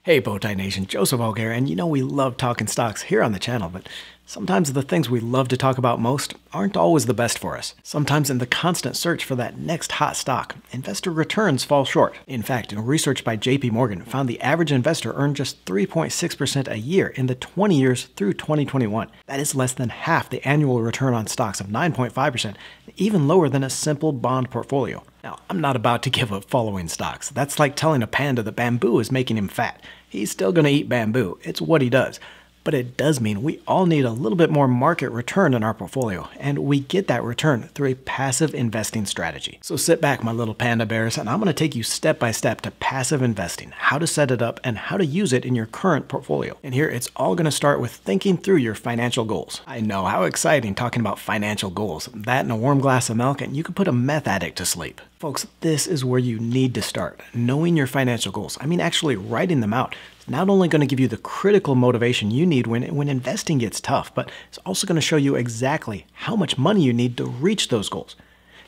Hey Bowtie Nation, Joseph Hogue here, and you know we love talking stocks here on the channel, but sometimes the things we love to talk about most aren't always the best for us. Sometimes in the constant search for that next hot stock, investor returns fall short. In fact, research by JP Morgan found the average investor earned just 3.6% a year in the 20 years through 2021. That is less than half the annual return on stocks of 9.5%, even lower than a simple bond portfolio. Now, I'm not about to give up following stocks. That's like telling a panda that bamboo is making him fat. He's still going to eat bamboo. It's what he does. But it does mean we all need a little bit more market return in our portfolio, and we get that return through a passive investing strategy. So sit back, my little panda bears, and I'm going to take you step by step to passive investing, how to set it up, and how to use it in your current portfolio. And here, it's all going to start with thinking through your financial goals. I know, how exciting talking about financial goals. That and a warm glass of milk, and you can put a meth addict to sleep. Folks, this is where you need to start. Knowing your financial goals, I mean actually writing them out, is not only going to give you the critical motivation you need when investing gets tough, but it's also going to show you exactly how much money you need to reach those goals.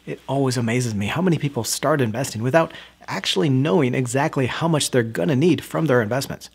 It always amazes me how many people start investing without actually knowing exactly how much they're going to need from their investments.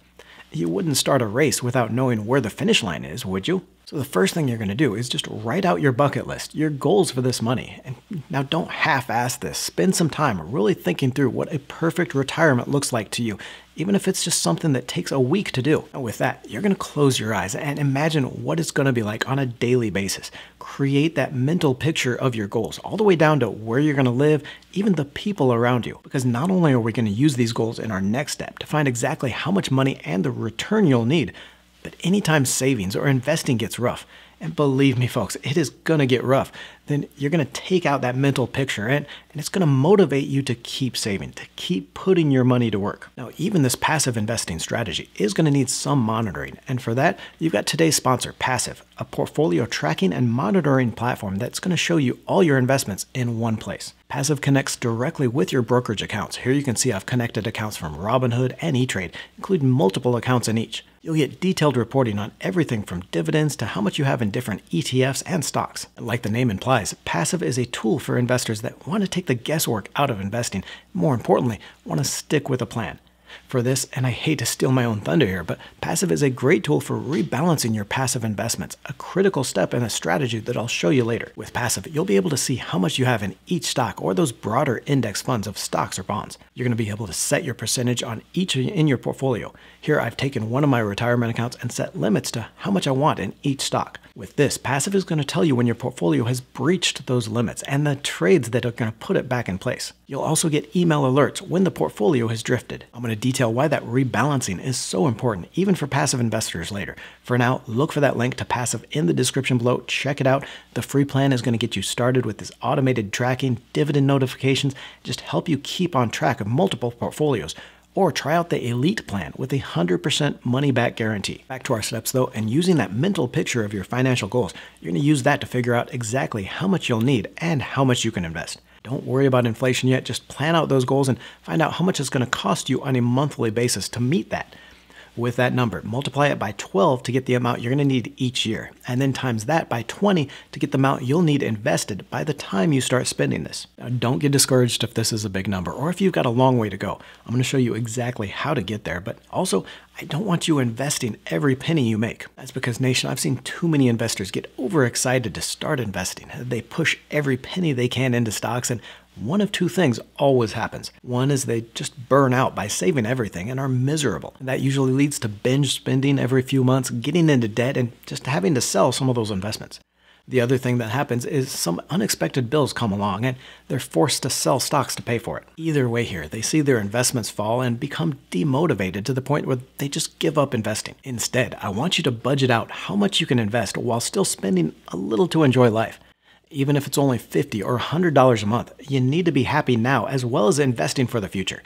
You wouldn't start a race without knowing where the finish line is, would you? So the first thing you're going to do is just write out your bucket list, your goals for this money. And now don't half-ass this. Spend some time really thinking through what a perfect retirement looks like to you, even if it's just something that takes a week to do. And with that, you're going to close your eyes and imagine what it's going to be like on a daily basis. Create that mental picture of your goals, all the way down to where you're going to live, even the people around you. Because not only are we going to use these goals in our next step to find exactly how much money and the return you'll need, but anytime savings or investing gets rough, and believe me folks, it is going to get rough, then you're going to take out that mental picture and it's going to motivate you to keep saving, to keep putting your money to work. Now, even this passive investing strategy is going to need some monitoring. And for that, you've got today's sponsor, Passive, a portfolio tracking and monitoring platform that's going to show you all your investments in one place. Passive connects directly with your brokerage accounts. Here you can see I've connected accounts from Robinhood and E-Trade, including multiple accounts in each. You'll get detailed reporting on everything from dividends to how much you have in different ETFs and stocks. Like the name implies, Passive is a tool for investors that want to take the guesswork out of investing. More importantly, want to stick with a plan. For this, and I hate to steal my own thunder here, but Passive is a great tool for rebalancing your passive investments, a critical step in a strategy that I'll show you later. With Passive, you'll be able to see how much you have in each stock or those broader index funds of stocks or bonds. You're going to be able to set your percentage on each in your portfolio. Here, I've taken one of my retirement accounts and set limits to how much I want in each stock. With this, Passive is going to tell you when your portfolio has breached those limits and the trades that are going to put it back in place. You'll also get email alerts when the portfolio has drifted. I'm going to detail why that rebalancing is so important, even for passive investors later. For now, look for that link to Passive in the description below. Check it out. The free plan is going to get you started with this automated tracking, dividend notifications, just help you keep on track of multiple portfolios. Or try out the Elite plan with a 100% money-back guarantee. Back to our steps though, and using that mental picture of your financial goals, you're going to use that to figure out exactly how much you'll need and how much you can invest. Don't worry about inflation yet, just plan out those goals and find out how much it's going to cost you on a monthly basis to meet that. With that number, multiply it by 12 to get the amount you're going to need each year, and then times that by 20 to get the amount you'll need invested by the time you start spending this. Now, don't get discouraged if this is a big number or if you've got a long way to go. I'm going to show you exactly how to get there, but also I don't want you investing every penny you make. That's because, Nation, I've seen too many investors get overexcited to start investing. They push every penny they can into stocks, and one of two things always happens. One is they just burn out by saving everything and are miserable. And that usually leads to binge spending every few months, getting into debt, and just having to sell some of those investments. The other thing that happens is some unexpected bills come along and they're forced to sell stocks to pay for it. Either way here, they see their investments fall and become demotivated to the point where they just give up investing. Instead, I want you to budget out how much you can invest while still spending a little to enjoy life. Even if it's only $50 or $100 a month, you need to be happy now as well as investing for the future.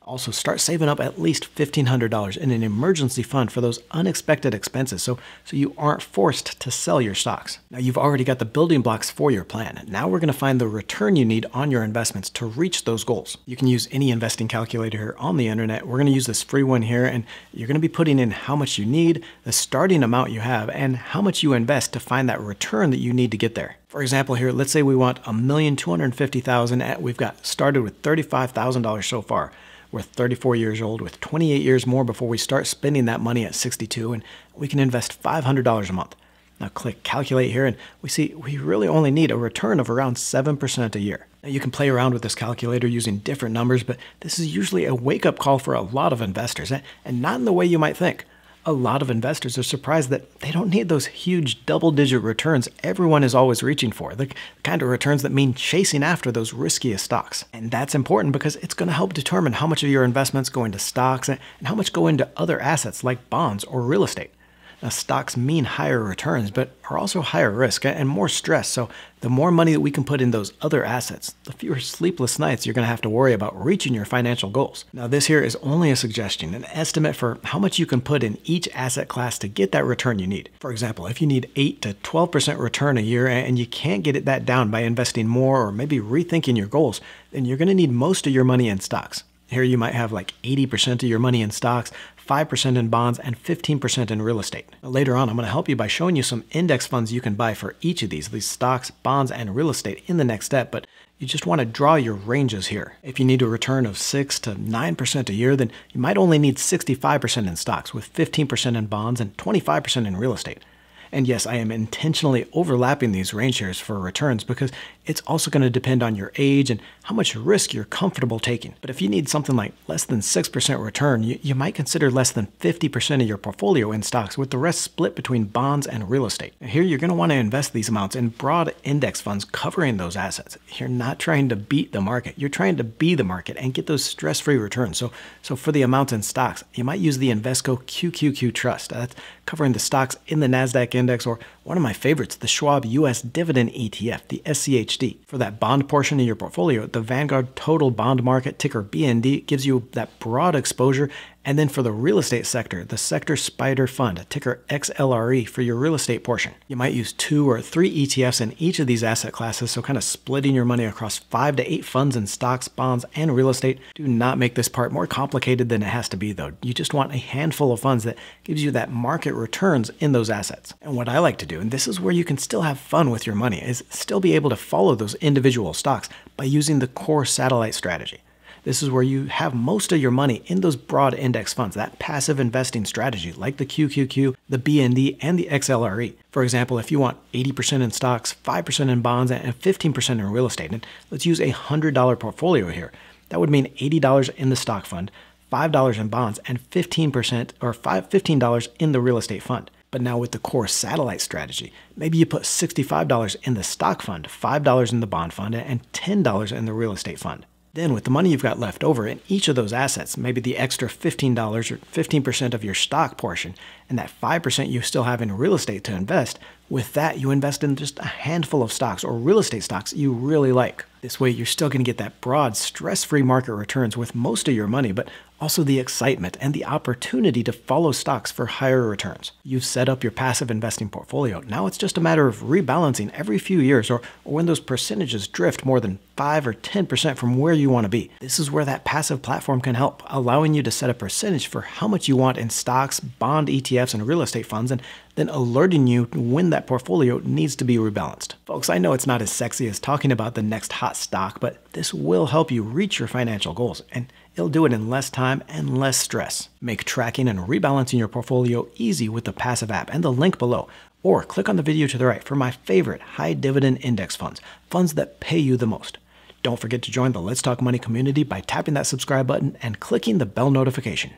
Also, start saving up at least $1,500 in an emergency fund for those unexpected expenses so you aren't forced to sell your stocks. Now, you've already got the building blocks for your plan. Now we're going to find the return you need on your investments to reach those goals. You can use any investing calculator here on the internet. We're going to use this free one here, and you're going to be putting in how much you need, the starting amount you have, and how much you invest to find that return that you need to get there. For example here, let's say we want $1,250,000. We've got started with $35,000 so far. We're 34 years old with 28 years more before we start spending that money at 62, and we can invest $500 a month. Now click calculate here and we see we really only need a return of around 7% a year. Now you can play around with this calculator using different numbers, but this is usually a wake-up call for a lot of investors, and not in the way you might think. A lot of investors are surprised that they don't need those huge double-digit returns everyone is always reaching for, the kind of returns that mean chasing after those riskiest stocks. And that's important because it's going to help determine how much of your investments go into stocks and how much go into other assets like bonds or real estate. Now, stocks mean higher returns, but are also higher risk and more stress. So the more money that we can put in those other assets, the fewer sleepless nights you're going to have to worry about reaching your financial goals. Now, this here is only a suggestion, an estimate for how much you can put in each asset class to get that return you need. For example, if you need 8 to 12% return a year and you can't get that down by investing more or maybe rethinking your goals, then you're going to need most of your money in stocks. Here you might have like 80% of your money in stocks, 5% in bonds, and 15% in real estate. Now, later on, I'm going to help you by showing you some index funds you can buy for each of these stocks, bonds, and real estate in the next step, but you just want to draw your ranges here. If you need a return of 6 to 9% a year, then you might only need 65% in stocks, with 15% in bonds and 25% in real estate. And yes, I am intentionally overlapping these range shares for returns because it's also going to depend on your age and how much risk you're comfortable taking. But if you need something like less than 6% return, you might consider less than 50% of your portfolio in stocks, with the rest split between bonds and real estate. Now here, you're going to want to invest these amounts in broad index funds covering those assets. You're not trying to beat the market. You're trying to be the market and get those stress-free returns. So for the amounts in stocks, you might use the Invesco QQQ Trust. That's covering the stocks in the NASDAQ index, or one of my favorites, the Schwab US Dividend ETF, the SCHD. For that bond portion of your portfolio, the Vanguard Total Bond Market, ticker BND, gives you that broad exposure. And then for the real estate sector, the Sector Spider Fund, ticker XLRE, for your real estate portion. You might use 2 or 3 ETFs in each of these asset classes, so kind of splitting your money across 5 to 8 funds in stocks, bonds, and real estate. Do not make this part more complicated than it has to be, though. You just want a handful of funds that gives you that market returns in those assets. And what I like to do, and this is where you can still have fun with your money, is still be able to follow those individual stocks by using the core satellite strategy. This is where you have most of your money in those broad index funds, that passive investing strategy like the QQQ, the BND, and the XLRE. For example, if you want 80% in stocks, 5% in bonds, and 15% in real estate, and let's use a $100 portfolio here. That would mean $80 in the stock fund, $5 in bonds, and 15% or $15 in the real estate fund. But now with the core satellite strategy, maybe you put $65 in the stock fund, $5 in the bond fund, and $10 in the real estate fund. Then with the money you've got left over in each of those assets, maybe the extra $15 or 15% of your stock portion, and that 5% you still have in real estate to invest, with that you invest in just a handful of stocks or real estate stocks you really like. This way you're still going to get that broad, stress-free market returns with most of your money, but also the excitement and the opportunity to follow stocks for higher returns. You've set up your passive investing portfolio. Now it's just a matter of rebalancing every few years or when those percentages drift more than 5 or 10% from where you want to be. This is where that passive platform can help, allowing you to set a percentage for how much you want in stocks, bond ETFs, and real estate funds, and then alerting you when that portfolio needs to be rebalanced. Folks, I know it's not as sexy as talking about the next hot stock, but this will help you reach your financial goals, and it'll do it in less time and less stress. Make tracking and rebalancing your portfolio easy with the passive app and the link below, or click on the video to the right for my favorite high dividend index funds, funds that pay you the most. Don't forget to join the Let's Talk Money community by tapping that subscribe button and clicking the bell notification.